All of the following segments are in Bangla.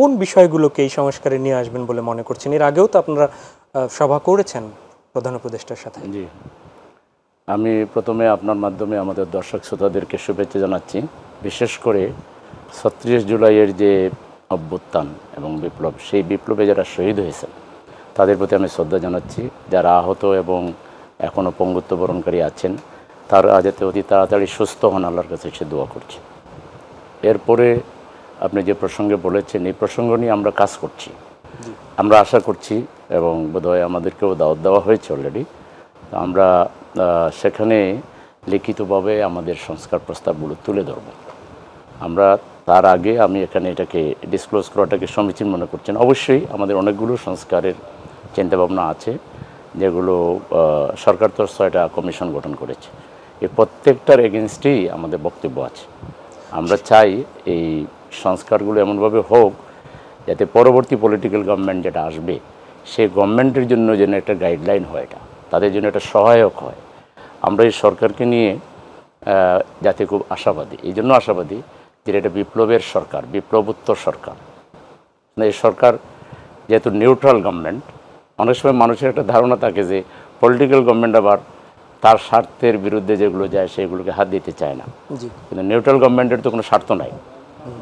কোন বিষয়গুলোকে এই সংস্কারে নিয়ে আসবেন বলে মনে করছেন? এর আগেও তো আপনারা সভা করেছেন প্রধান উপদেষ্টার সাথে। জি, আমি প্রথমে আপনার মাধ্যমে আমাদের দর্শক শ্রোতাদেরকে শুভেচ্ছা জানাচ্ছি। বিশেষ করে ৩৬ জুলাইয়ের যে অভ্যুত্থান এবং বিপ্লব, সেই বিপ্লবে যারা শহীদ হয়েছেন তাদের প্রতি আমি শ্রদ্ধা জানাচ্ছি। যারা আহত এবং এখনও পঙ্গুত্ব বরণকারী আছেন তারা যাতে অতি তাড়াতাড়ি সুস্থ হন, আল্লাহর কাছে সে দোয়া করছি। এরপরে আপনি যে প্রসঙ্গে বলেছেন, এই প্রসঙ্গ নিয়ে আমরা কাজ করছি। আমরা আশা করছি এবং বোধহয় আমাদেরকেও দাওয়াত দেওয়া হয়েছে অলরেডি। আমরা সেখানে লিখিতভাবে আমাদের সংস্কার প্রস্তাবগুলো তুলে ধরব। আমরা তার আগে আমি এখানে এটাকে ডিসক্লোজ করাটাকে সমীচীন মনে করছি না। অবশ্যই আমাদের অনেকগুলো সংস্কারের চিন্তাভাবনা আছে, যেগুলো সরকার তো 6টা কমিশন গঠন করেছে। এই প্রত্যেকটার এগেনস্টেই আমাদের বক্তব্য আছে। আমরা চাই এই সংস্কারগুলো এমনভাবে হোক যাতে পরবর্তী পলিটিক্যাল গভর্নমেন্ট যেটা আসবে সেই গভর্নমেন্টের জন্য যেন একটা গাইডলাইন হয়, এটা তাদের জন্য একটা সহায়ক হয়। আমরা এই সরকারকে নিয়ে যাতে খুব আশাবাদী, এই জন্য আশাবাদী যে এটা বিপ্লবের সরকার, বিপ্লবোত্তর সরকার। এই সরকার যেহেতু নিউট্রাল গভর্নমেন্ট, অনেক সময় মানুষের একটা ধারণা থাকে যে পলিটিক্যাল গভর্নমেন্ট আবার তার স্বার্থের বিরুদ্ধে যেগুলো যায় সেগুলোকে হাত দিতে চায় না। কিন্তু নিউট্রাল গভর্নমেন্টের তো কোনো স্বার্থ নাই,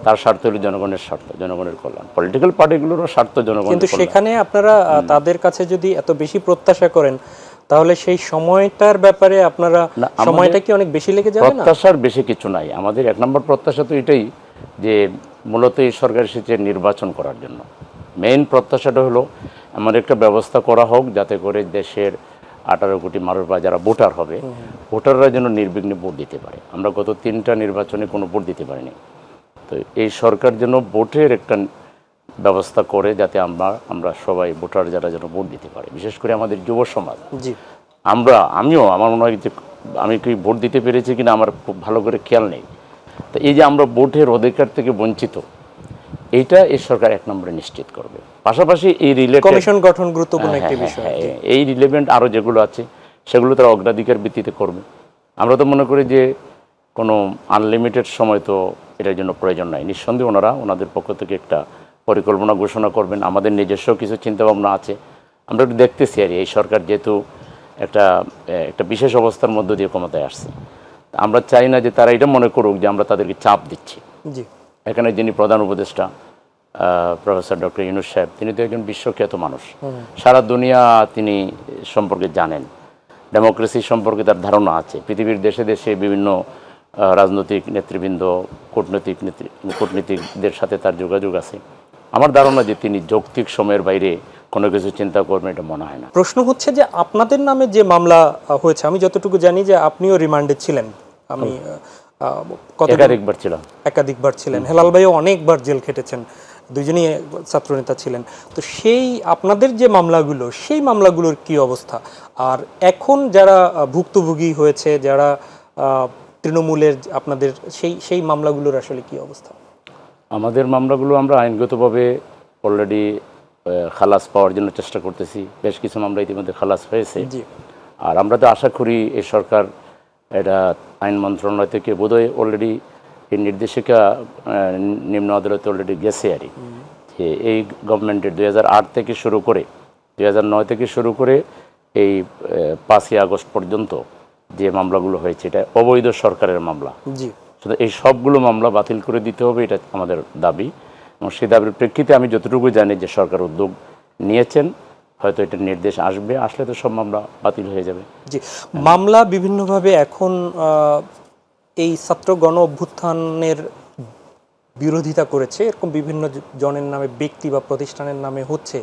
তার স্বার্থ হলো জনগণের স্বার্থ, জনগণের কল্যাণ। পলিটিক্যাল পার্টিগুলোরও স্বার্থ জনগণের। কিন্তু সেখানে আপনারা তাদের কাছে যদি এত বেশি প্রত্যাশা করেন তাহলে সেই সময়টার ব্যাপারে আপনারা সময়টা কি অনেক বেশি লেগে যাবে না? প্রত্যাশার বেশি কিছু নাই। আমাদের 1 নম্বর প্রত্যাশা তো এটাই যে মূলত এই সরকার এসেছে নির্বাচন করার জন্য। মেইন প্রত্যাশাটা হলো এমন একটা ব্যবস্থা করা হোক যাতে করে দেশের 18 কোটি মানুষ বা যারা ভোটার হবে, ভোটাররা যেন নির্বিঘ্নে ভোট দিতে পারে। আমরা গত 3টা নির্বাচনে কোনো ভোট দিতে পারিনি। তো এই সরকার যেন ভোটের একটা ব্যবস্থা করে যাতে আমরা সবাই ভোটার যারা যেন ভোট দিতে পারে, বিশেষ করে আমাদের যুব সমাজ। আমিও আমার মনে হয় যে আমি কি ভোট দিতে পেরেছি কিনা আমার খুব ভালো করে খেয়াল নেই। তো এই যে আমরা ভোটের অধিকার থেকে বঞ্চিত, এইটা এই সরকার 1 নম্বরে নিশ্চিত করবে। পাশাপাশি এই রিলেটেড কমিশন গঠন গুরুত্বপূর্ণ একটি বিষয়। এই রিলেভেন্ট আরও যেগুলো আছে সেগুলো তারা অগ্রাধিকার ভিত্তিতে করবে। আমরা তো মনে করি যে কোনো আনলিমিটেড সময় তো এটার জন্য প্রয়োজন নাই। নিঃসন্দেহে ওনাদের পক্ষ থেকে একটা পরিকল্পনা ঘোষণা করবেন। আমাদের নিজস্ব কিছু চিন্তাভাবনা আছে। আমরা একটু দেখতেছি আর এই সরকার যেহেতু একটা বিশেষ অবস্থার মধ্য দিয়ে ক্ষমতায় আসছে, আমরা চাই না যে তারা এটা মনে করুক যে আমরা তাদেরকে চাপ দিচ্ছি। এখানে যিনি প্রধান উপদেষ্টা প্রফেসর ডক্টর ইউনূস সাহেব, তিনি তো একজন বিশ্বখ্যাত মানুষ, সারা দুনিয়া তিনি সম্পর্কে জানেন, ডেমোক্রেসি সম্পর্কে তার ধারণা আছে। পৃথিবীর দেশে দেশে বিভিন্ন রাজনৈতিক নেতৃবৃন্দ, কূটনীতিকদের সাথে তার যোগাযোগ আছে। আমার ধারণা যে তিনি যৌক্তিক সময়ের বাইরে কোনো কিছু চিন্তা করবেন এটা মনে হয় না। প্রশ্ন হচ্ছে যে আপনাদের নামে যে মামলা হয়েছে, আমি যতটুকু জানি যে আপনিও রিমান্ডে ছিলেন। আমি একাধিকবার ছিলেন। হেলাল ভাইও অনেকবার জেল খেটেছেন, দুজনই ছাত্রনেতা ছিলেন। তো সেই আপনাদের যে মামলাগুলো, সেই মামলাগুলোর কি অবস্থা? আর এখন যারা ভুক্তভোগী হয়েছে, যারা তৃণমূলের, আপনাদের সেই মামলাগুলোর আসলে কি অবস্থা? আমাদের মামলাগুলো আমরা আইনগতভাবে অলরেডি খালাস পাওয়ার জন্য চেষ্টা করতেছি। বেশ কিছু মামলা ইতিমধ্যে খালাস হয়েছে। আর আমরা তো আশা করি এই সরকার এটা আইন মন্ত্রণালয় থেকে বোধহয় অলরেডি এই নির্দেশিকা নিম্ন আদালতে অলরেডি গেছে আর যে এই গভর্নমেন্টের 2008 থেকে শুরু করে 2009 থেকে শুরু করে এই 5ই আগস্ট পর্যন্ত যে মামলাগুলো হয়েছে এটা অবৈধ সরকারের মামলা। এই সবগুলো মামলা বাতিল করে দিতে হবে, এটা আমাদের দাবি। এবং সেই দাবির প্রেক্ষিতে আমি যতটুকু জানি যে সরকার উদ্যোগ নিয়েছেন, হয়তো এটা নির্দেশ আসলে তো সব মামলা বাতিল হয়ে যাবে। মামলা বিভিন্নভাবে এখন এই ছাত্র গণ অভ্যুত্থানের বিরোধিতা করেছে এরকম বিভিন্ন জনের নামে, ব্যক্তি বা প্রতিষ্ঠানের নামে হচ্ছে।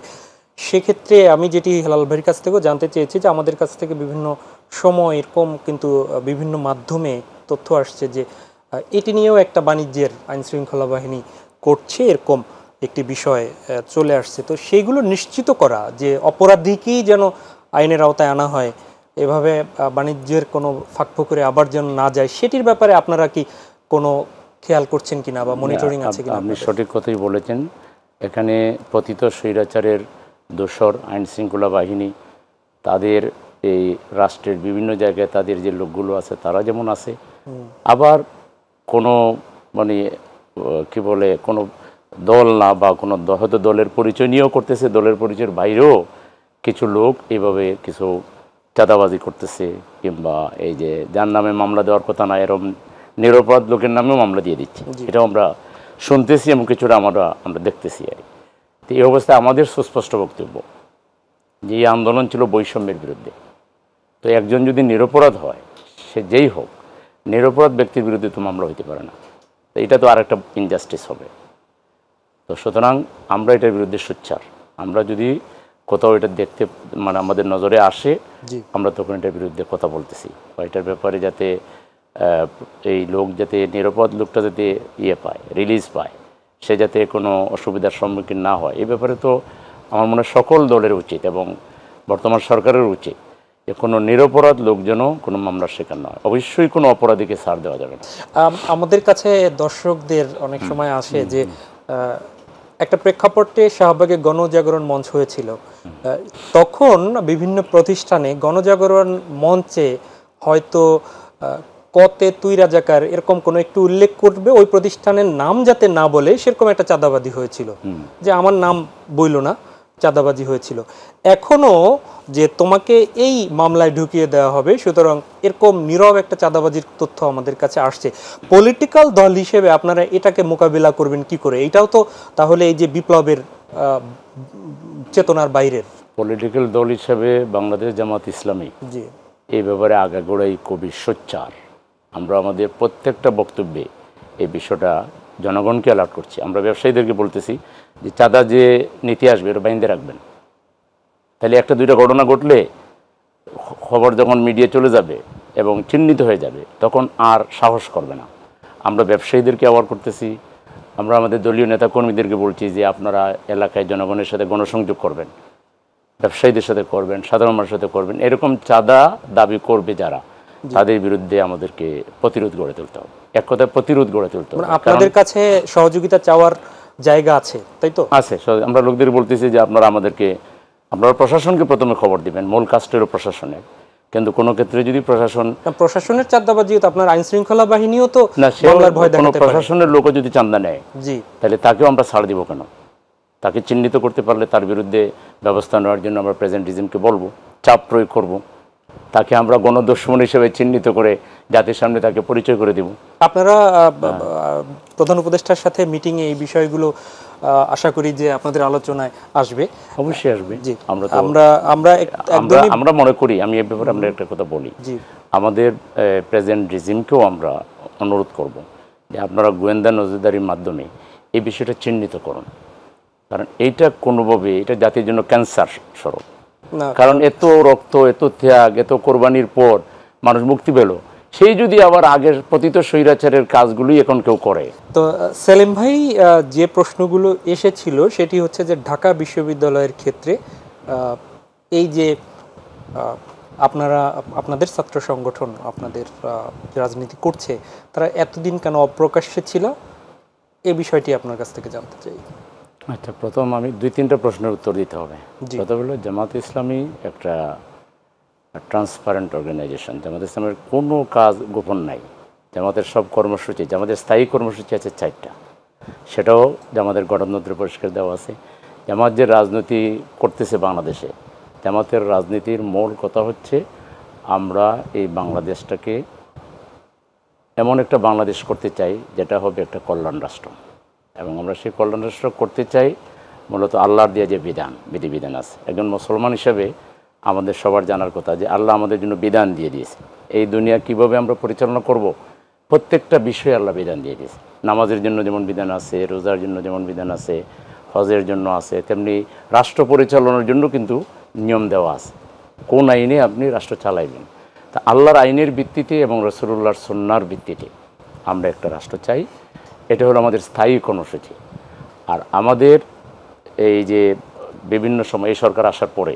সেক্ষেত্রে আমি যেটি হেলাল ভাইয়ের কাছ থেকেও জানতে চেয়েছি যে আমাদের কাছ থেকে বিভিন্ন সময় এরকম কিন্তু বিভিন্ন মাধ্যমে তথ্য আসছে যে এটি নিয়েও একটা বাণিজ্যের আইনশৃঙ্খলা বাহিনী করছে, এরকম একটি বিষয় চলে আসছে। তো সেইগুলো নিশ্চিত করা যে অপরাধীকেই যেন আইনের আওতায় আনা হয়, এভাবে বাণিজ্যের কোনো ফাঁকফোকরে আবার যেন না যায়, সেটির ব্যাপারে আপনারা কি কোনো খেয়াল করছেন কিনা বা মনিটরিং আছে কিনা? আপনি সঠিক কথাই বলেছেন। এখানে পতিত স্বৈরাচারের দোসর আইনশৃঙ্খলা বাহিনী, তাদের এই রাষ্ট্রের বিভিন্ন জায়গায় তাদের যে লোকগুলো আছে তারা যেমন আছে, আবার কোনো মানে কি বলে কোনো দল না বা কোনো হয়তো দলের পরিচয় নিয়েও করতেছে, দলের পরিচয়ের বাইরেও কিছু লোক এইভাবে কিছু চাঁদাবাজি করতেছে, কিংবা এই যে যার নামে মামলা দেওয়ার কথা না এরকম নিরপরাধ লোকের নামেও মামলা দিয়ে দিচ্ছে। এটাও আমরা শুনতেছি এবং কিছুটা আমরা দেখতেছি আর কি। তো এই অবস্থায় আমাদের সুস্পষ্ট বক্তব্য যে এই আন্দোলন ছিল বৈষম্যের বিরুদ্ধে। তো একজন যদি নিরপরাধ হয়, সে যেই হোক, নিরপরাধ ব্যক্তির বিরুদ্ধে তো মামলা হইতে পারে না। তো এটা তো আরেকটা ইনজাস্টিস হবে। তো সুতরাং আমরা এটার বিরুদ্ধে সোচ্চার। আমরা যদি কোথাও এটা দেখতে মানে আমাদের নজরে আসে, আমরা তখন এটার বিরুদ্ধে কথা বলতেছি, বা এটার ব্যাপারে যাতে এই লোক যাতে নিরাপদ লোকটা যাতে পায়, রিলিজ পায়, সে যাতে কোনো অসুবিধার সম্মুখীন না হয়, এই ব্যাপারে তো আমার মনে হয় সকল দলের উচিত এবং বর্তমান সরকারের উচিত যে কোনো নিরপরাধ লোক যেন কোনো মামলার শিকার না হয়। অবশ্যই কোনো অপরাধীকে ছাড় দেওয়া যাবে না। আমাদের কাছে দর্শকদের অনেক সময় আসে যে একটা প্রেক্ষাপটে শাহবাগে গণজাগরণ মঞ্চ হয়েছিল, তখন বিভিন্ন প্রতিষ্ঠানে গণজাগরণ মঞ্চে হয়তো কতে তুই রাজাকার এরকম কোনো একটু উল্লেখ করবে, ওই প্রতিষ্ঠানের নাম যাতে না বলে, সেরকম একটা চাঁদাবাজি হয়েছিল, যে আমার নাম বইল না, চাঁদাবাজি হয়েছিল। এখনো যে তোমাকে এই মামলায় ঢুকিয়ে দেওয়া হবে, সুতরাং এরকম নীরব একটা চাঁদাবাজির তথ্য আমাদের কাছে আসছে। পলিটিক্যাল দল হিসেবে আপনারা এটাকে মোকাবিলা করবেন কি করে? এটাও তো তাহলে এই যে বিপ্লবের চেতনার বাইরের। পলিটিক্যাল দল হিসেবে বাংলাদেশ জামাত ইসলামী এই ব্যাপারে আগাগোড়াই খুবই সোচ্চার। আমরা আমাদের প্রত্যেকটা বক্তব্যে এই বিষয়টা জনগণকে অ্যালার্ট করছি। আমরা ব্যবসায়ীদেরকে বলতেছি যে চাঁদা যে নীতি আসবে এটা বাইন্দে রাখবেন, তাহলে একটা দুইটা ঘটনা ঘটলে খবর যখন মিডিয়া চলে যাবে এবং চিহ্নিত হয়ে যাবে, তখন আর সাহস করবে না। আমরা ব্যবসায়ীদেরকে অ্যাওয়ার করতেছি, আমরা আমাদের দলীয় নেতা কর্মীদেরকে বলছি যে আপনারা এলাকায় জনগণের সাথে গণসংযোগ করবেন, ব্যবসায়ীদের সাথে করবেন, সাধারণ মানুষের সাথে করবেন। এরকম চাঁদা দাবি করবে যারা, তাদের বিরুদ্ধে আমাদেরকে প্রতিরোধ গড়ে তুলতে হবে। এক কথায় প্রতিরোধ গড়ে তুলতে হবে। আপনাদের কাছে সহযোগিতা চাওয়ার জায়গা আছে, তাই তো? আছে। আমরা লোকদের বলতেছি যে আপনারা প্রশাসনকে প্রথমে খবর দিবেন, মূল কাজটা হলো প্রশাসনের। কিন্তু কোনো ক্ষেত্রে যদি প্রশাসনের চাঁদাবাজি, তো আপনার আইন শৃঙ্খলা বাহিনীও তো না, কোনো প্রশাসনের লোকও যদি চাঁদা নেয়, তাহলে তাকেও আমরা ছাড় দিব কেন? তাকে চিহ্নিত করতে পারলে তার বিরুদ্ধে ব্যবস্থা নেওয়ার জন্য আমরা প্রেসিডেন্ট রিজিমকে বলবো, চাপ প্রয়োগ করব। তাকে আমরা গণদুশমন হিসেবে চিহ্নিত করে জাতির সামনে তাকে পরিচয় করে দেব। আপনারা প্রধান উপদেষ্টার সাথে মিটিংয়ে এই বিষয়গুলো আশা করি যে আপনাদের আলোচনায় আসবে। অবশ্যই আসবে। আমরা মনে করি, আমি এই ব্যাপারে আমরা একটা কথা বলি, আমাদের প্রেসিডেন্ট রিজিমকেও আমরা অনুরোধ করব যে আপনারা গোয়েন্দা নজরদারির মাধ্যমে এই বিষয়টা চিহ্নিত করুন। কারণ এইটা কোনোভাবে এটা জাতির জন্য ক্যান্সার স্বরূপ। কারণ এত রক্ত, এত ত্যাগ, এত কোরবানির পর মানুষ মুক্তি পেল, সেই যদি আবার আগের পতিত স্বৈরাচারের কাজগুলোই এখন কেউ করে। তো সেলিম ভাই, যে প্রশ্নগুলো এসেছিল সেটি হচ্ছে যে ঢাকা বিশ্ববিদ্যালয়ের ক্ষেত্রে এই যে আপনাদের ছাত্র সংগঠন আপনাদের রাজনীতি করছে, তারা এতদিন কেন অপ্রকাশ্যে ছিল, এই বিষয়টি আপনার কাছ থেকে জানতে চাই। আচ্ছা, প্রথম আমি 2-3টা প্রশ্নের উত্তর দিতে হবে। প্রথম হলো জামাত ইসলামী একটা ট্রান্সপারেন্ট অর্গানাইজেশন। জামাত ইসলামের কোনো কাজ গোপন নাই। জামাতের সব কর্মসূচি, জামাতের স্থায়ী কর্মসূচি আছে 4টা, সেটাও জামাতের গঠনতন্ত্রে পরিষ্কার দেওয়া আছে। জামাত যে রাজনীতি করতেছে বাংলাদেশে, জামাতের রাজনীতির মূল কথা হচ্ছে আমরা এই বাংলাদেশটাকে এমন একটা বাংলাদেশ করতে চাই যেটা হবে একটা কল্যাণ রাষ্ট্র, এবং আমরা সেই কল্যাণ রাষ্ট্র করতে চাই মূলত আল্লাহর দিয়ে যে বিধিবিধান আছে। একজন মুসলমান হিসেবে আমাদের সবার জানার কথা যে আল্লাহ আমাদের জন্য বিধান দিয়ে দিয়েছে। এই দুনিয়া কিভাবে আমরা পরিচালনা করব, প্রত্যেকটা বিষয়ে আল্লাহ বিধান দিয়ে দিয়েছে। নামাজের জন্য যেমন বিধান আছে, রোজার জন্য যেমন বিধান আছে, হজের জন্য আছে, তেমনি রাষ্ট্র পরিচালনার জন্য কিন্তু নিয়ম দেওয়া আছে, কোন আইনে আপনি রাষ্ট্র চালাইবেন। তা আল্লাহর আইনের ভিত্তিতে এবং রাসূলুল্লাহর সুন্নাহর ভিত্তিতে আমরা একটা রাষ্ট্র চাই। এটা হলো আমাদের স্থায়ী কর্মসূচি। আর আমাদের এই যে বিভিন্ন সময় এই সরকার আসার পরে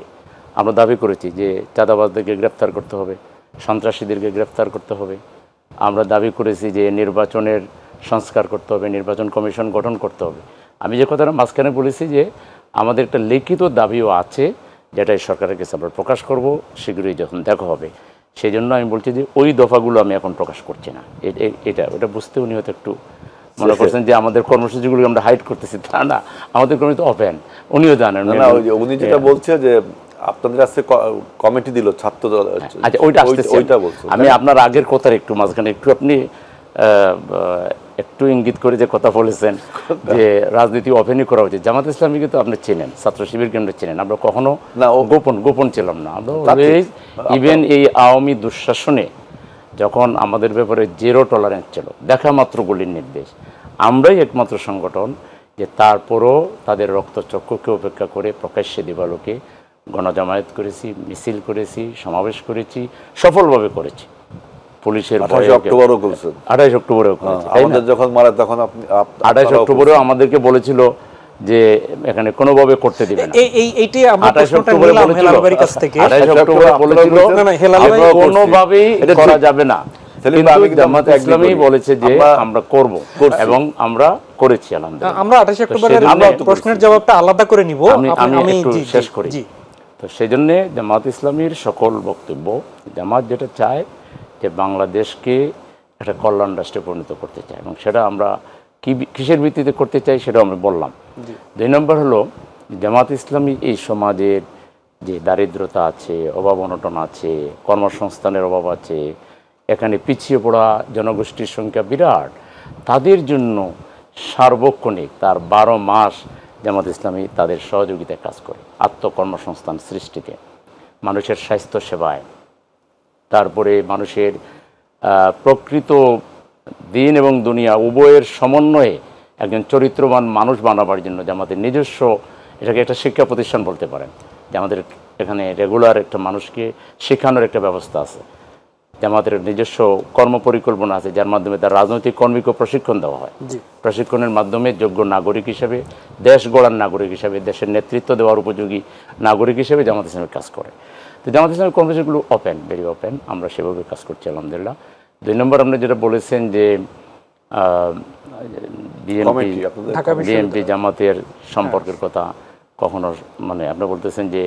আমরা দাবি করেছি যে চাঁদাবাজদেরকে গ্রেপ্তার করতে হবে, সন্ত্রাসীদেরকে গ্রেপ্তার করতে হবে। আমরা দাবি করেছি যে নির্বাচনের সংস্কার করতে হবে, নির্বাচন কমিশন গঠন করতে হবে। আমি যে কথাটা মাঝখানে বলেছি যে আমাদের একটা লিখিত দাবিও আছে, যেটা এই সরকারের কাছে আমরা প্রকাশ করব শীঘ্রই যখন দেখা হবে। সেই জন্য আমি বলছি যে ওই দফাগুলো আমি এখন প্রকাশ করছি না। ওটা বুঝতে উনি হয়তো একটু মনে করছেন যে আমাদের কর্মসূচিগুলো আমরা হাইড করতেছি, তা না, আমাদের কর্মসূচি ওপেন, উনিও জানেন। না, উনি যেটা বলছে যে আপনাদের আজকে কমিটি দিল ছাত্র দল, আচ্ছা ওইটা আসতেছে, ওইটা বলছো। আমি আপনার আগের কথার একটু মাঝখানে একটু আপনি একটু ইঙ্গিত করে যে কথা বলেছেন যে রাজনীতি ওপেনই করা উচিত। জামাত ইসলামীকে তো আপনি চেনেন, ছাত্র শিবির কেন্দ্র চেনেন, আমরা কখনো গোপন ছিলাম না। আমরা ইভেন এই আওয়ামী দুঃশাসনে যখন আমাদের ব্যাপারে জিরো টলারেন্স ছিল, দেখা মাত্র গুলির নির্দেশ, আমরাই একমাত্র সংগঠন যে তারপরও তাদের রক্তচক্ষুকে উপেক্ষা করে প্রকাশ্যে দিবালোকে গণজামায়াত করেছি, মিছিল করেছি, সমাবেশ করেছি, সফলভাবে করেছি। পুলিশের 28 অক্টোবরও করেছেন, 28 অক্টোবরেও করেছি। আমাদের যখন মারা তখন আপনি 28 অক্টোবরেও আমাদেরকে বলেছিল যে এখানে কোনোভাবে করতে দিবে না। এইটাই আমরা প্রশ্নটা নিলাম হেলাল ভাইয়ের কাছ থেকে। 28 অক্টোবরে বলেছিল কোনোভাবেই করা যাবে না, কিন্তু জামাত ইসলামী বলেছে যে আমরা করব এবং আমরা করেছি আলহামদুলিল্লাহ। আমরা 28 অক্টোবরের প্রশ্নের জবাবটা আলাদা করে নিব, আমি একটু শেষ করি। তো সেজন্য জামাত ইসলামীর সকল বক্তব্য, জামাত যেটা চায় যে বাংলাদেশকে একটা কল্যাণ রাষ্ট্রে পরিণত করতে চায়, এবং সেটা আমরা কিসের ভিত্তিতে করতে চাই সেটাও আমি বললাম। 2 নম্বর হলো জামাত ইসলামী এই সমাজের যে দারিদ্রতা আছে, অভাব অনটন আছে, কর্মসংস্থানের অভাব আছে, এখানে পিছিয়ে পড়া জনগোষ্ঠীর সংখ্যা বিরাট, তাদের জন্য সার্বক্ষণিক তার 12 মাস জামাত ইসলামী তাদের সহযোগিতায় কাজ করে, আত্মকর্মসংস্থান সৃষ্টিতে, মানুষের স্বাস্থ্য সেবায়, তারপরে মানুষের প্রকৃত দিন এবং দুনিয়া উভয়ের সমন্বয়ে একজন চরিত্রবান মানুষ বানাবার জন্য জামাতের নিজস্ব, এটাকে একটা শিক্ষা প্রতিষ্ঠান বলতে পারেন, যে আমাদের এখানে রেগুলার একটা মানুষকে শেখানোর একটা ব্যবস্থা আছে, জামাতের নিজস্ব কর্ম পরিকল্পনা আছে, যার মাধ্যমে তার রাজনৈতিক কর্মীকে প্রশিক্ষণ দেওয়া হয়। প্রশিক্ষণের মাধ্যমে যোগ্য নাগরিক হিসেবে, দেশ গড়ার নাগরিক হিসেবে, দেশের নেতৃত্ব দেওয়ার উপযোগী নাগরিক হিসেবে জামাত ইসলামের কাজ করে। তো জামাত ইসলামের কর্মসূচিগুলো ওপেন, ভেরি ওপেন, আমরা সেভাবে কাজ করছি আলহামদুলিল্লাহ। 2 নম্বর আপনি যেটা বলেছেন যে বিএনপি জামাতের সম্পর্কের কথা, কখনো মানে আপনি বলতেছেন যে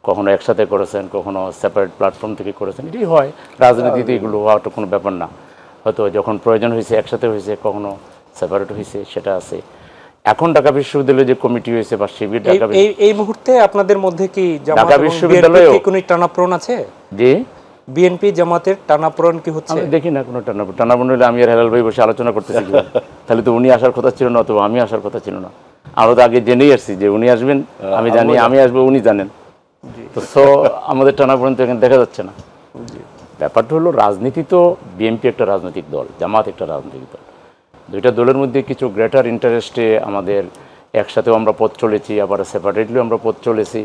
কখনো একসাথে করেছেন, কখনো সেপারেট প্ল্যাটফর্ম থেকে করেছেন, এটাই হয় রাজনীতিতে, এগুলো হওয়াটা কোনো ব্যাপার না। হয়তো যখন প্রয়োজন হয়েছে একসাথে হয়েছে, কখনো সেপারেট হয়েছে, সেটা আছে। এখন ঢাকা বিশ্ববিদ্যালয়ে যে কমিটি হয়েছে বা শিবির, এই মুহূর্তে আপনাদের মধ্যে কি ঢাকা বিশ্ববিদ্যালয়ে কোনো টানাপোড়েন আছে? যে বিএনপি জামাতের টানাপোড়েন কি হচ্ছে? আমি দেখি না কোনো টানাপোড়েন হলে আমি আর হেলাল ভাই বসে আলোচনা করতেছি, তাহলে তো উনি আসার কথা ছিল না, অথবা আমি আসার কথা ছিল না। আমরা তো আগে জেনেই আসছি যে উনি আসবেন, আমি জানি, আমি আসবো, উনি জানেন। তো আমাদের টানাপোড়েন তো এখানে দেখা যাচ্ছে না। ব্যাপারটা হলো রাজনীতি, তো বিএনপি একটা রাজনৈতিক দল, জামাত একটা রাজনৈতিক দল, দুইটা দলের মধ্যে কিছু গ্রেটার ইন্টারেস্টে আমাদের একসাথেও আমরা পথ চলেছি, আবার সেপারেটলিও আমরা পথ চলেছি,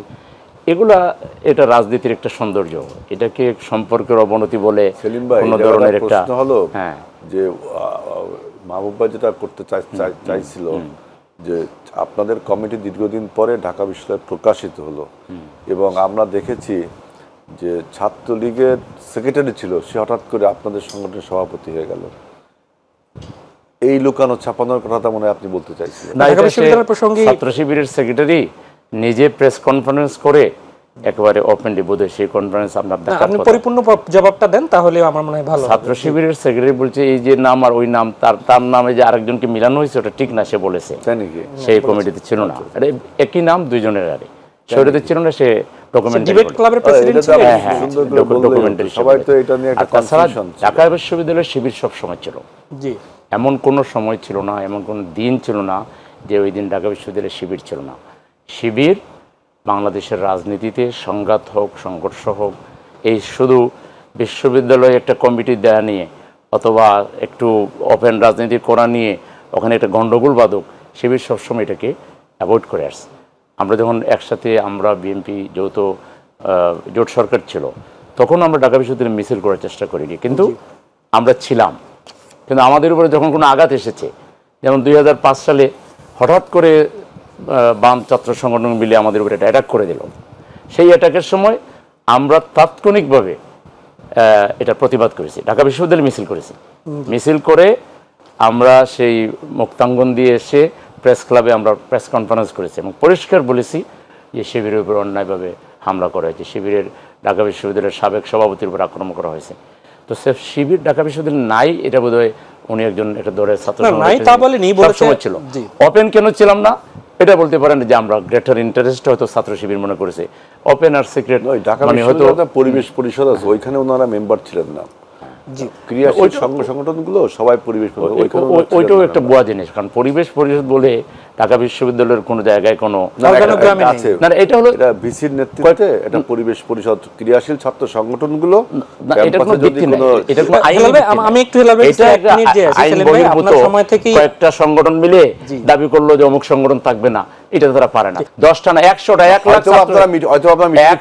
এগুলা এটা রাজনীতির একটা সৌন্দর্য, এটাকে সম্পর্কের অবনতি বলে কোনো ধরনের একটা হলো। হ্যাঁ, যে মাহবুব ভাই যেটা করতে চাইছিল যে আপনাদের কমিটি দীর্ঘদিন পরে ঢাকা বিশ্ববিদ্যালয়ে প্রকাশিত হলো, এবং আমরা দেখেছি যে ছাত্রলীগের সেক্রেটারি ছিল, সে হঠাৎ করে আপনাদের সংগঠনের সভাপতি হয়ে গেল। এই লুকানো ছাপানোর কথা মনে হয় আপনি বলতে চাইছিলেন। ছাত্র শিবিরের সেক্রেটারি নিজে প্রেস কনফারেন্স করে একেবারে ওপেনলি, বোধহয় সেই কনফারেন্স আপনি পরিপূর্ণ জবাবটা দেন, তাহলে আমার মনে হয় ভালো। ছাত্র শিবিরের সেক্রেটারি বলছে এই যে নাম আর ওই নাম, তার নামে যে আরেকজনকে মিলানো হয়েছে ওটা ঠিক না, সে বলেছে। সেই কমিটিতে ছিল না, একই নাম দুইজনের, আরে সেটাতে ছিল না, সে ঢাকা বিশ্ববিদ্যালয়ের শিবির সব সময় ছিল, এমন কোনো সময় ছিল না, এমন কোনো দিন ছিল না যে ওই দিন ঢাকা বিশ্ববিদ্যালয়ের শিবির ছিল না। শিবির বাংলাদেশের রাজনীতিতে সংঘাত হোক, সংঘর্ষ হোক, এই শুধু বিশ্ববিদ্যালয়ে একটা কমিটি দেয়া নিয়ে অথবা একটু ওপেন রাজনীতি করা নিয়ে ওখানে একটা গণ্ডগোল বাধক, শিবির সবসময় এটাকে অ্যাভয়েড করে আসছে। আমরা যখন একসাথে, আমরা বিএনপি যৌথ জোট সরকার ছিল, তখন আমরা ঢাকা বিশ্ববিদ্যালয়ে মিছিল করার চেষ্টা করিনি, কিন্তু আমরা ছিলাম। কিন্তু আমাদের উপরে যখন কোনো আঘাত এসেছে, যেমন 2005 সালে হঠাৎ করে বাম ছাত্র সংগঠন মিলে আমাদের উপরে একটা অ্যাটাক করে দিল, সেই অ্যাটাকের সময় আমরা তাৎক্ষণিকভাবে এটা প্রতিবাদ করেছি, ঢাকা বিশ্ববিদ্যালয়ে মিছিল করেছি। মিছিল করে আমরা সেই মুক্তাঙ্গন দিয়ে এসে প্রেস ক্লাবে আমরা প্রেস কনফারেন্স করেছি এবং পরিষ্কার বলেছি যে শিবিরের উপর অন্যায়ভাবে হামলা করা হয়েছে, শিবিরের ঢাকা বিশ্ববিদ্যালয়ের সাবেক সভাপতির উপর আক্রমণ করা হয়েছে। তো সে শিবির ঢাকা বিশ্ববিদ্যালয় নাই, এটা বোধহয় উনি একজন এটা ধরে ছাত্র নাই তা বলেনি, বলেছে ছিল। ওপেন কেন ছিলাম না এটা বলতে পারেন যে আমরা গ্রেটার ইন্টারেস্ট হয়তো ছাত্র শিবির মনে করেছে। ওপেন আর সিক্রেট ঢাকা হয়তো পরিবেশ পরিষদ আছে, ওইখানে ওনারা মেম্বার ছিলেন না। ক্রিয়াশীল সংগঠনগুলো সবাই পরিবেশ, ওইটাও একটা বুয়া জিনিস, কারণ পরিবেশ পরিষদ বলে ঢাকা বিশ্ববিদ্যালয়ের কোনো জায়গায় কোনো আছে না, এটা হলো এটা ভিসির নেতৃত্বে এটা পরিবেশ পরিষদ ক্রিয়াশীল ছাত্র সংগঠনগুলো, এটা কোনো ভিত্তি নেই, এটা কোনো আইন। আমি একটু আপনার সময় থেকে কয়েকটা সংগঠন মিলে দাবি করলো যে অমুক সংগঠন থাকবে না, এটা তারা পারে না। 10টা না 100টা 1 লাখ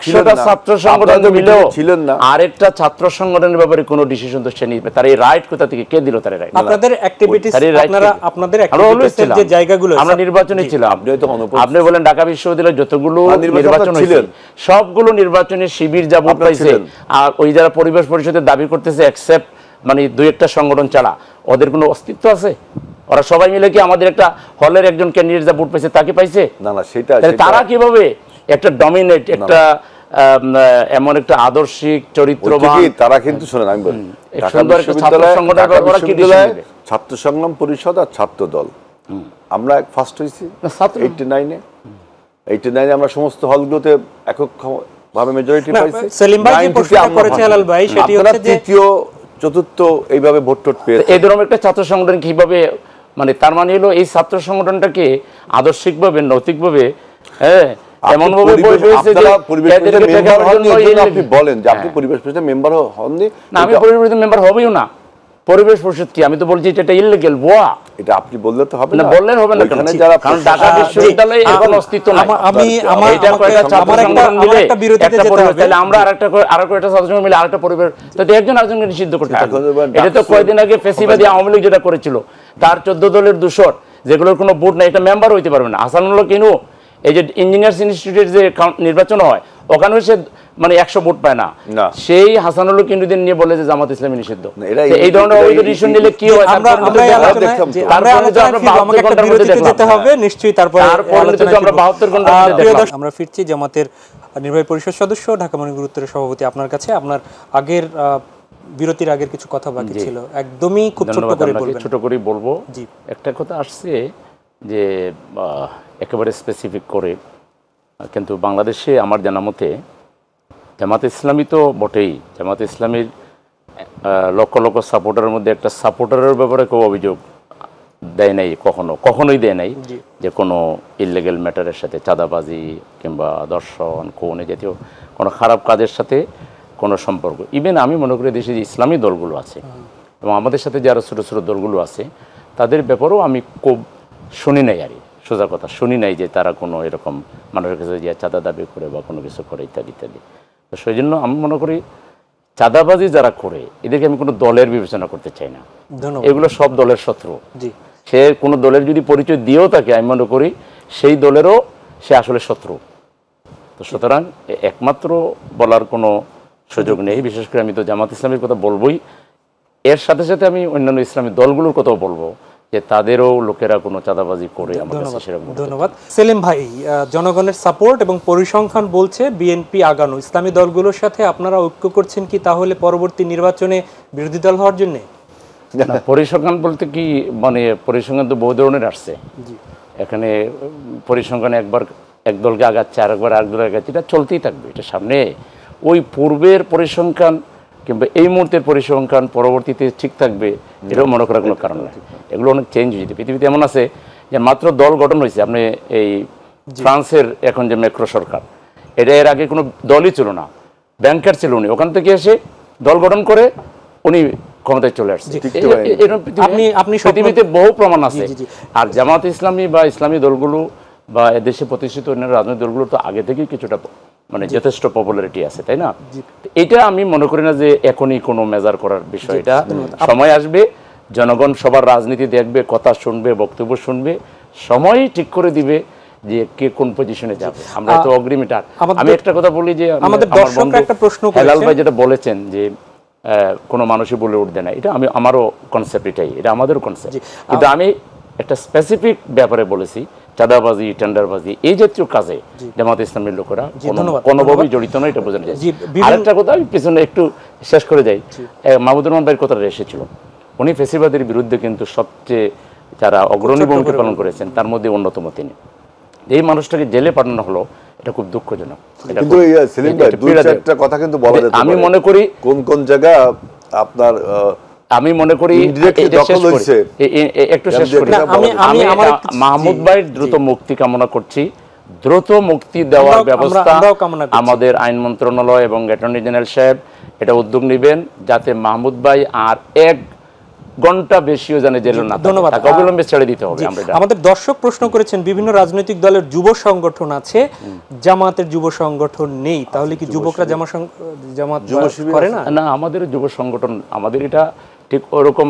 100টা ছাত্র সংগঠন মিলেও ছিলেন না, আরেকটা ছাত্র সংগঠনের ব্যাপারে কোনো ডিসিশন তো সে নিবে, তার এই রাইট কোথা থেকে কে দিল? তার রাইট আপনাদের অ্যাক্টিভিটিস, আপনাদের অ্যাক্টিভিটিসের যে জায়গাগুলো আমরা নির্বাচনে ছিলাম। আপনি বলেন ঢাকা বিশ্ববিদ্যালয়ে যতগুলো নির্বাচন হয়েছে সবগুলো নির্বাচনে শিবির যা ভোট পাইছে, আর ওই যারা পরিবেশ পরিষদের দাবি করতেছে এক্সেপ্ট মানে 2-1টা সংগঠন ছাড়া ওদের কোনো অস্তিত্ব আছে? ওরা সবাই মিলে কি আমাদের একটা হলের একজন ক্যান্ডিডেট যা ভোট পাইছে তাকে পাইছে? না না, সেটা তারা কিভাবে একটা ডমিনেট একটা এমন একটা আদর্শিক চরিত্রবান, তারা কিন্তু শুনেন আমি বলি ছাত্র সংগ্রাম পরিষদ আর ছাত্র দল, আমরা ফার্স্ট হয়েছি 89-এ আমরা সমস্ত হলগুলোতে একক ভাবে মেজরিটি পাইছি। সেলিম ভাই যে প্রশ্নটা করেছে হেলাল ভাই, সেটি হচ্ছে যে তৃতীয় চতুর্থ এইভাবে ভোট টোট পেয়েছে। এই ধরনের একটা ছাত্র সংগঠন কিভাবে, মানে তার মানে হলো এই ছাত্র সংগঠনটাকে আদর্শিকভাবে নৈতিকভাবে এমন ভাবে আপনি বলেন যে আপনি পরিবেশ পরিষদের মেম্বার হননি। না, আমি পরিবেশ পরিষদের মেম্বার হবেও না। পরিবেশ পরিষদ কি, আমি তো বলছি এটা ইললিগ্যাল বোয়া। এটা আপনি বললে তো হবে না, বললেন হবে না, কারণ ঢাকা বিশ্ববিদ্যালয়ে এখন অস্তিত্ব নাই। আমি আমার একটা বিরতিতে যেতে হবে, তাহলে আমরা আরেকটা ছাত্র সংগঠন মিলে আরেকটা পরিবেশ, তাতে একজন আরেকজনকে নিষিদ্ধ করতে থাকবে। এটা তো কয়েকদিন আগে ফেসিবাদী আওয়ামী লীগ যেটা করেছিল, তার 14 দলের দূষর যেগুলোর কোনো ভোট নাই, এটা মেম্বার হইতে পারবে না। হাসানুল্লাহ কিনু এই যে ইঞ্জিনিয়ার্স ইনস্টিটিউটের যে নির্বাচন হয় ওখানেও সে মানে 100 ভোট পায় না, সেই হাসানুল্লাহ কিনুদের নিয়ে বলে যে জামাত ইসলামী নিষিদ্ধ। এই ধরনের অবৈধ ডিসিশন নিলে কি হয়? আমরা ফিরছি জামাতের নির্বাহী পরিষদ সদস্য, ঢাকা মহানগর উত্তরের সভাপতি আপনার কাছে। আপনার আগের বিরতির আগের কিছু কথা বাকি ছিল, একদমই খুব ছোট করে বলবেন। ছোট করে বলবো। একটা কথা আসছে যে একেবারে স্পেসিফিক করে, কিন্তু বাংলাদেশে আমার জানা মতে জামাত ইসলামী তো বটেই, জামাত ইসলামীর লক্ষ লক্ষ সাপোর্টারের মধ্যে একটা সাপোর্টারের ব্যাপারে কেউ অভিযোগ দেয় নাই, কখনোই দেয় নাই যে কোনো ইললিগ্যাল ম্যাটারের সাথে, চাঁদাবাজি কিংবা দর্শন খুন জাতীয় কোনো খারাপ কাজের সাথে কোনো সম্পর্ক। ইভেন আমি মনে করি দেশে যে ইসলামী দলগুলো আছে এবং আমাদের সাথে যারা ছোটো ছোটো দলগুলো আছে তাদের ব্যাপারেও আমি খুব শুনি নাই, আর সোজা কথা শুনি নাই যে তারা কোনো এরকম মানুষের কাছে যে চাঁদা দাবি করে বা কোনো কিছু করে ইত্যাদি ইত্যাদি। তো সেই জন্য আমি মনে করি চাঁদাবাজি যারা করে এদেরকে আমি কোনো দলের বিবেচনা করতে চাই না, এগুলো সব দলের শত্রু। সে কোনো দলের যদি পরিচয় দিয়েও থাকে আমি মনে করি সেই দলেরও সে আসলে শত্রু। তো সুতরাং একমাত্র বলার কোনো সুযোগ নেই। বিশেষ করে আমি তো জামাত ইসলামের কথা বলবোই, এর সাথে সাথে আমি অন্যান্য ইসলামী দলগুলোর কথাও বলবো যে তাদেরও লোকেরা কোনো চাঁদাবাজি করে আমাদের সেরকম। ধন্যবাদ সেলিম ভাই। জনগণের সাপোর্ট এবং পরিসংখ্যান বলছে বিএনপি আগানো, ইসলামী দলগুলোর সাথে আপনারা ঐক্য করছেন কি তাহলে পরবর্তী নির্বাচনে বিরোধী দল হওয়ার জন্য? পরিসংখ্যান বলতে কি, মানে পরিসংখ্যান তো বহু ধরনের আসছে। এখানে পরিসংখ্যান একবার এক দলকে আগাচ্ছে, আরেকবার আরেক দলকে আগাচ্ছে, এটা চলতেই থাকবে। এটা সামনে ওই পূর্বের পরিসংখ্যান কিংবা এই মুহূর্তের পরিসংখ্যান পরবর্তীতে ঠিক থাকবে এটাও মনে করার কোনো কারণ নেই। এগুলো অনেক চেঞ্জ হয়েছে। পৃথিবীতে এমন আছে যে মাত্র দল গঠন হয়েছে, আপনি এই ফ্রান্সের এখন যে ম্যাক্রো সরকার, এটা এর আগে কোনো দলই ছিল না, ব্যাংকার ছিল উনি, ওখান থেকে এসে দল গঠন করে উনি ক্ষমতায় চলে আসছে। পৃথিবীতে বহু প্রমাণ আছে। আর জামাত ইসলামী বা ইসলামী দলগুলো বা এদেশে প্রতিষ্ঠিত অন্যান্য রাজনৈতিক দলগুলো তো আগে থেকেই কিছুটা মানে যথেষ্ট পপুলারিটি আছে, তাই না? এটা আমি মনে করি না যে এখনই কোনো মেজার করার বিষয়। এটা সময় আসবে, জনগণ সবার রাজনীতি দেখবে, কথা শুনবে, বক্তব্য শুনবে, সময় ঠিক করে দিবে যে কে কোন পজিশনে যাবে। আমরা তো অগ্রিমিটার। আমি একটা কথা বলি যে আমাদের দর্শকরা একটা প্রশ্ন করেছে, হেলাল ভাই যেটা বলেছেন যে কোনো মানুষই বলে উঠবে না, এটা আমারও কনসেপ্ট, এটাই এটা আমাদেরও কনসেপ্ট। কিন্তু আমি একটা স্পেসিফিক ব্যাপারে বলেছি, চাঁদাবাজি, টেন্ডারবাজি এই জাতীয় কাজে জামাত ইসলামের লোকেরা কোনোভাবেই জড়িত নয়, এটা বোঝানো যায়। আরেকটা কথা আমি পিছনে একটু শেষ করে যাই, মাহমুদুর রহমান ভাইয়ের কথাটা এসেছিল উনি ফেসিবাদের বিরুদ্ধে কিন্তু সবচেয়ে যারা অগ্রণী ভূমিকা পালন করেছেন তার মধ্যে অন্যতম তিনি। এই মানুষটাকে জেলে পাঠানো হলো, এটা খুব দুঃখজনক। কিন্তু সেলিম ভাই দুই চারটা কথা কিন্তু বলা যেতে পারে। আমি মনে করি কোন কোন জায়গা আপনার আমি মনে করি একটু শেষ করি। আমি মাহমুদ ভাইয়ের দ্রুত মুক্তি কামনা করছি। দ্রুত মুক্তি দেওয়ার ব্যবস্থা আমাদের আইন মন্ত্রণালয় এবং অ্যাটর্নি জেনারেল সাহেব এটা উদ্যোগ নেবেন, যাতে মাহমুদ ভাই আর 1 ঘন্টা বেশিও জানে জেলে না থাকে, তাকে অবিলম্বে ছেড়ে দিতে হবে। আমাদের দর্শক প্রশ্ন করেছেন বিভিন্ন রাজনৈতিক দলের যুব সংগঠন আছে, জামাতের যুব সংগঠন নেই, তাহলে কি যুবকরা জামাত করে না? না, আমাদের যুব সংগঠন, আমাদের এটা ঠিক ওরকম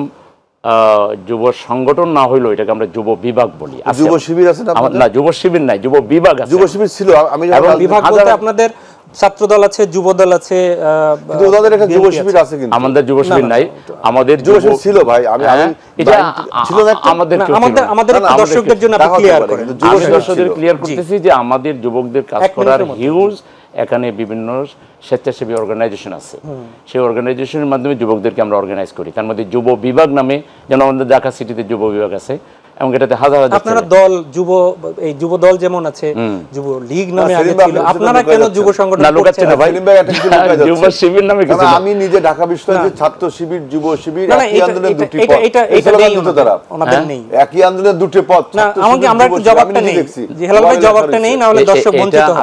যুব সংগঠন না হইলো এটাকে আমরা যুব বিভাগ বলি। যুব শিবির আছে না? যুব শিবির নাই, যুব বিভাগ আছে। যুব শিবির ছিল, আমি বিভাগ বলতে আপনাদের ছাত্র দল আছে, যুব দল আছে, ওদের একটা যুব শিবির আছে। কিন্তু আমাদের যুব শিবির নাই, আমাদের যুব শিবির ছিল ভাই। এটা ছিল না, আমাদের দর্শকদের জন্য আপনি ক্লিয়ার করেন। আমি দর্শকদের ক্লিয়ার করতেছি যে আমাদের যুবকদের কাজ করার হিউজ এখানে বিভিন্ন স্বেচ্ছাসেবী অর্গানাইজেশন আছে, সেই অর্গানাইজেশনের মাধ্যমে যুবকদেরকে আমরা অর্গানাইজ করি। তার মধ্যে যুব বিভাগ নামে, যেন আমাদের ঢাকা সিটিতে যুব বিভাগ আছে, এবং এটাতে হাজার হাজার আপনারা দল যুব দল যেমন আছে, যুব লীগ নামে আগে ছিল, আপনারা কেন যুব সংগঠন লুকাচ্ছেন না ভাই? যুব শিবির নামে কিছু না। আমি নিজে ঢাকা বিশ্ববিদ্যালয়ের ছাত্র শিবির, যুব শিবির, একই আন্দোলনের দুটি পদ, ওনাদের নেই, একই আন্দোলনের দুটি পদ। আমরা একটু জবাবটা নেই, যে হেলাল ভাই জবাবটা নেই, না হলে দর্শক বঞ্চিত হবে।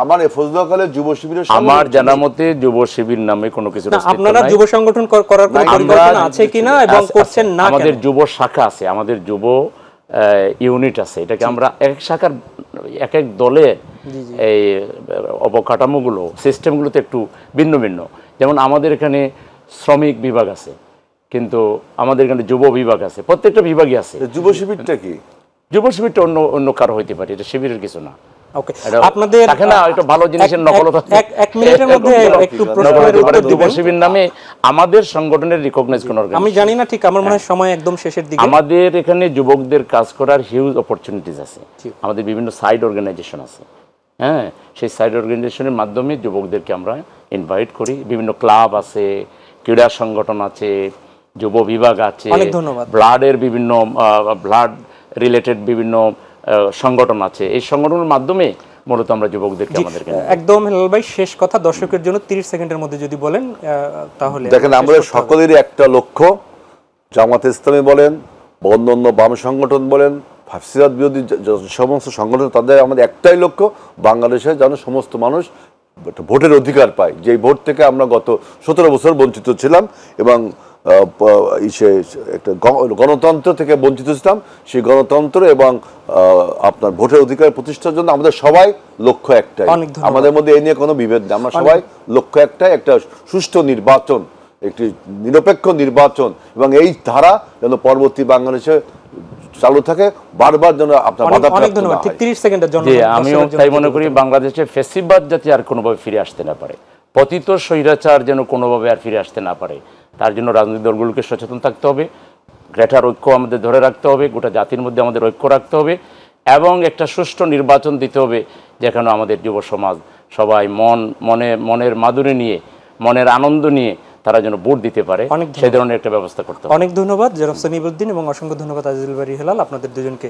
আমার ফজলুল যুব শিবিরের আমার জানার মতে যুব শিবির নামে কোনো কিছু না। আপনারা যুব সংগঠন করার কোনো পরিকল্পনা আছে কিনা এবং করছেন না? আমাদের যুব শাখা আছে, আমাদের যুব ইউনিট আছে, এটাকে আমরা এক শাখার এক এক দলে এই অবকাঠামোগুলো সিস্টেমগুলোতে একটু ভিন্ন ভিন্ন। যেমন আমাদের এখানে শ্রমিক বিভাগ আছে, কিন্তু আমাদের এখানে যুব বিভাগ আছে, প্রত্যেকটা বিভাগই আছে। যুব শিবিরটা কি? যুব শিবিরটা অন্য অন্য কারো হইতে পারে, এটা শিবিরের কিছু না। ওকে, আপনাদের থাকে না একটু ভালো জিনিসের নকলতা। 1 মিনিটের মধ্যে একটু প্রশ্নের উত্তর যুব শিবির নামে আমাদের সংগঠনের রিকগনাইজ কোন অর্গানাইজেশন আমি জানি না ঠিক, আমার মনে হয় সময় একদম শেষের দিকে। আমাদের এখানে যুবকদের কাজ করার হিউজ অপরচুনিটিস আছে, আমাদের বিভিন্ন সাইড অর্গানাইজেশন আছে। হ্যাঁ, সেই সাইড অর্গানাইজেশনের মাধ্যমে যুবকদেরকে আমরা ইনভাইট করি। বিভিন্ন ক্লাব আছে, ক্রীড়া সংগঠন আছে, যুব বিভাগ আছে, ব্লাডের বিভিন্ন ব্লাড রিলেটেড বিভিন্ন সংগঠন আছে। এই সংগঠনের মাধ্যমে মূলত আমরা যুবকদেরকে আমাদেরকে একদম। হেলাল ভাই শেষ কথা দর্শকের জন্য 30 সেকেন্ডের মধ্যে যদি বলেন তাহলে। দেখেন, আমাদের সকলেরই একটা লক্ষ্য, জামাত ইসলামী বলেন, অন্যান্য বাম সংগঠন বলেন, ফাসিবাদ বিরোধী সমস্ত সংগঠন, তাদের আমাদের একটাই লক্ষ্য, বাংলাদেশে যেন সমস্ত মানুষ ভোটের অধিকার পায়। যেই ভোট থেকে আমরা গত 17 বছর বঞ্চিত ছিলাম এবং একটা গণতন্ত্র থেকে বঞ্চিত ছিলাম, সেই গণতন্ত্র এবং আপনার ভোটের অধিকার প্রতিষ্ঠার জন্য আমাদের সবাই লক্ষ্য একটাই। আমাদের মধ্যে এই নিয়ে কোনো বিভেদ নেই, আমরা সবাই লক্ষ্য একটাই, একটা সুষ্ঠু নির্বাচন, একটি নিরপেক্ষ নির্বাচন, এবং এই ধারা যেন পরবর্তী বাংলাদেশে চালু থাকে, বারবার যেন আপনার অনেক ধন্যবাদ। ঠিক 30 সেকেন্ডের জন্য আমিও তাই মনে করি, বাংলাদেশে ফ্যাসিবাদ যাতে আর কোনোভাবে ফিরে আসতে না পারে, পতিত স্বৈরাচার যেন কোনোভাবে আর ফিরে আসতে না পারে, তার জন্য রাজনৈতিক দলগুলোকে সচেতন থাকতে হবে, গ্রেটার ঐক্য আমাদের ধরে রাখতে হবে, গোটা জাতির মধ্যে আমাদের ঐক্য রাখতে হবে, এবং একটা সুষ্ঠু নির্বাচন দিতে হবে, যেখানে আমাদের যুব সমাজ সবাই মনের মাধুরী নিয়ে, মনের আনন্দ নিয়ে তারা যেন ভোট দিতে পারে, সেই ধরনের একটা ব্যবস্থা করতে হবে। অনেক ধন্যবাদ জনাব সনিবউদ্দিন এবং অসংখ্য ধন্যবাদ আজিজুল বারী হেলাল, আপনাদের দুজনকে।